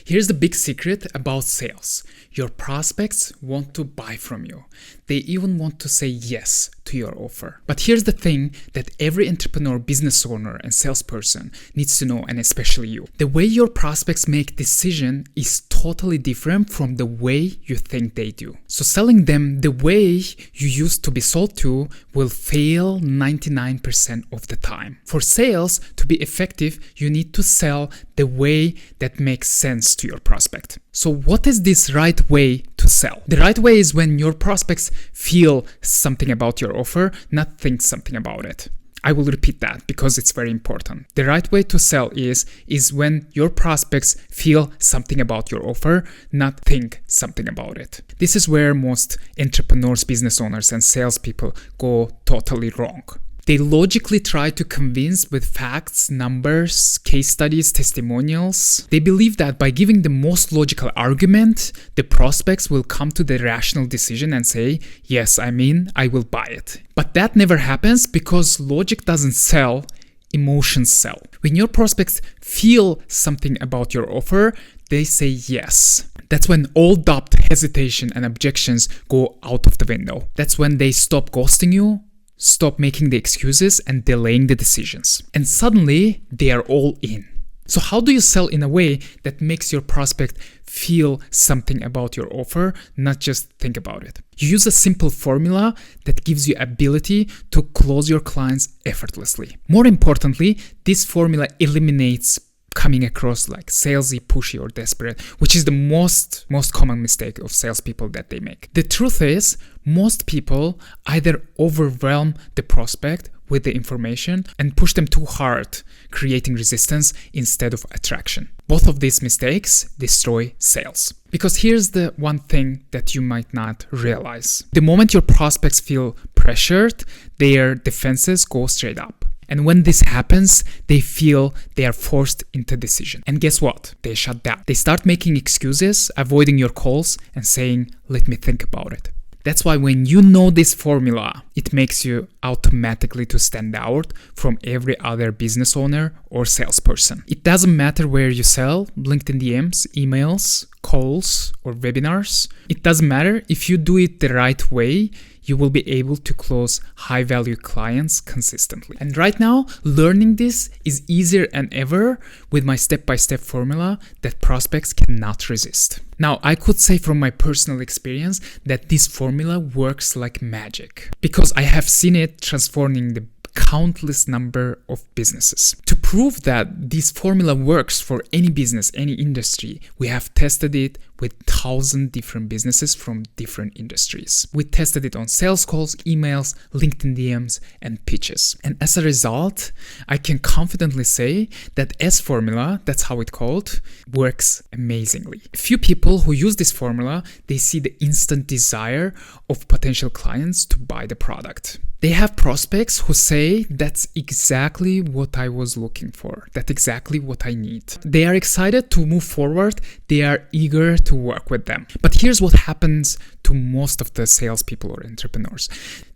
Here's the big secret about sales. Your prospects want to buy from you. They even want to say yes to your offer. But here's the thing that every entrepreneur, business owner, and salesperson needs to know, and especially you. The way your prospects make decision is totally different from the way you think they do. So selling them the way you used to be sold to will fail 99% of the time. For sales to be effective, you need to sell the way that makes sense to your prospect. So what is this right way to sell? The right way is when your prospects feel something about your offer, not think something about it. I will repeat that because it's very important. The right way to sell is when your prospects feel something about your offer, not think something about it. This is where most entrepreneurs, business owners, and salespeople go totally wrong. They logically try to convince with facts, numbers, case studies, testimonials. They believe that by giving the most logical argument, the prospects will come to the rational decision and say, yes, I will buy it. But that never happens because logic doesn't sell, emotions sell. When your prospects feel something about your offer, they say yes. That's when all doubt, hesitation, and objections go out of the window. That's when they stop ghosting you, stop making the excuses and delaying the decisions. And suddenly, they are all in. So how do you sell in a way that makes your prospect feel something about your offer, not just think about it? You use a simple formula that gives you ability to close your clients effortlessly. More importantly, this formula eliminates coming across like salesy, pushy, or desperate, which is the most common mistake of salespeople that they make. The truth is, most people either overwhelm the prospect with the information and push them too hard, creating resistance instead of attraction. Both of these mistakes destroy sales. Because here's the one thing that you might not realize. The moment your prospects feel pressured, their defenses go straight up. And when this happens, they feel they are forced into decision. And guess what? They shut down. They start making excuses, avoiding your calls, and saying, let me think about it. That's why when you know this formula, it makes you automatically to stand out from every other business owner or salesperson. It doesn't matter where you sell, LinkedIn DMs, emails, calls, or webinars. It doesn't matter. If you do it the right way, you will be able to close high-value clients consistently. And right now, learning this is easier than ever with my step-by-step formula that prospects cannot resist. Now, I could say from my personal experience that this formula works like magic because I have seen it transforming the countless number of businesses. To prove that this formula works for any business, any industry, we have tested it with 1,000 different businesses from different industries. We tested it on sales calls, emails, LinkedIn DMs, and pitches. And as a result, I can confidently say that S formula, that's how it's called, works amazingly. A few people who use this formula, they see the instant desire of potential clients to buy the product. They have prospects who say, that's exactly what I was looking for. That's exactly what I need. They are excited to move forward. They are eager to work with them. But here's what happens to most of the salespeople or entrepreneurs.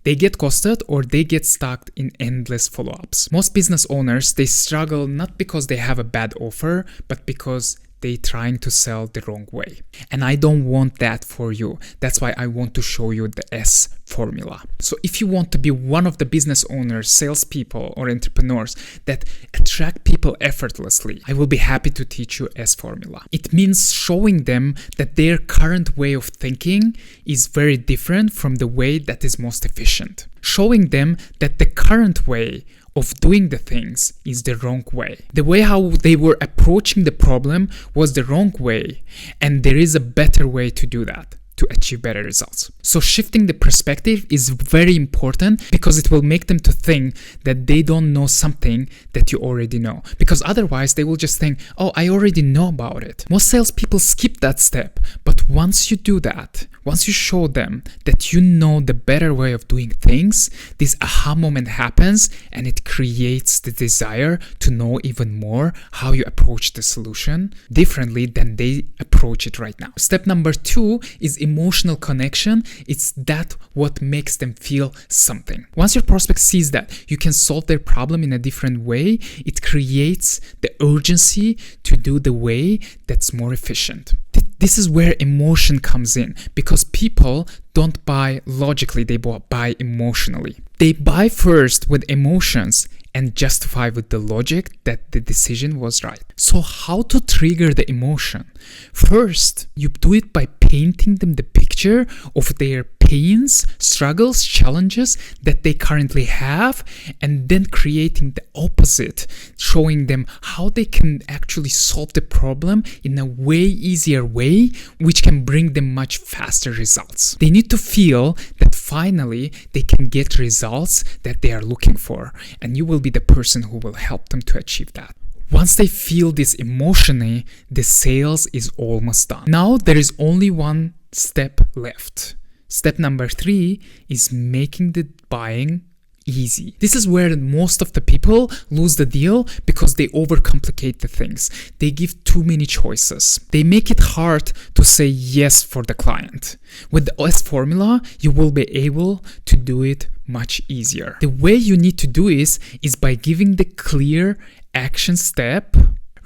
They get ghosted or they get stuck in endless follow-ups. Most business owners, they struggle not because they have a bad offer, but because they're trying to sell the wrong way. And I don't want that for you. That's why I want to show you the S formula. So if you want to be one of the business owners, salespeople, or entrepreneurs that attract people effortlessly, I will be happy to teach you S formula. It means showing them that their current way of thinking is very different from the way that is most efficient. Showing them that the current way of doing the things is the wrong way. The way how they were approaching the problem was the wrong way, and there is a better way to do that to achieve better results. So shifting the perspective is very important because it will make them to think that they don't know something that you already know. Because otherwise they will just think, oh, I already know about it. Most salespeople skip that step. But once you do that, Once you show them that you know the better way of doing things, this aha moment happens and it creates the desire to know even more how you approach the solution differently than they approach it right now. Step number 2 is emotional connection. It's that what makes them feel something. Once your prospect sees that you can solve their problem in a different way, it creates the urgency to do the way that's more efficient. This is where emotion comes in, because people don't buy logically, they buy emotionally. They buy first with emotions and justify with the logic that the decision was right. So how to trigger the emotion? First, you do it by painting them the picture of their pains, struggles, challenges that they currently have, and then creating the opposite, showing them how they can actually solve the problem in a way easier way, which can bring them much faster results. They need to feel that finally they can get results that they are looking for, and you will be the person who will help them to achieve that. Once they feel this emotionally, the sales is almost done. Now there is only one step left. Step number 3 is making the buying easy. This is where most of the people lose the deal, because they overcomplicate the things. They give too many choices. They make it hard to say yes for the client. With the S formula, you will be able to do it much easier. The way you need to do is by giving the clear action step,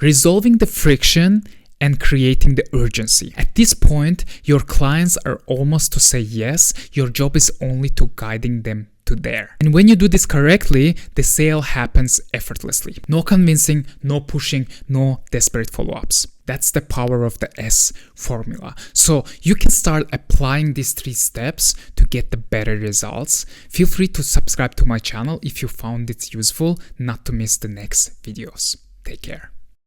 resolving the friction, and creating the urgency. At this point, your clients are almost to say yes. Your job is only to guiding them to there. And when you do this correctly, the sale happens effortlessly. No convincing, no pushing, no desperate follow-ups. That's the power of the S formula. So you can start applying these 3 steps to get the better results. Feel free to subscribe to my channel if you found it useful, not to miss the next videos. Take care.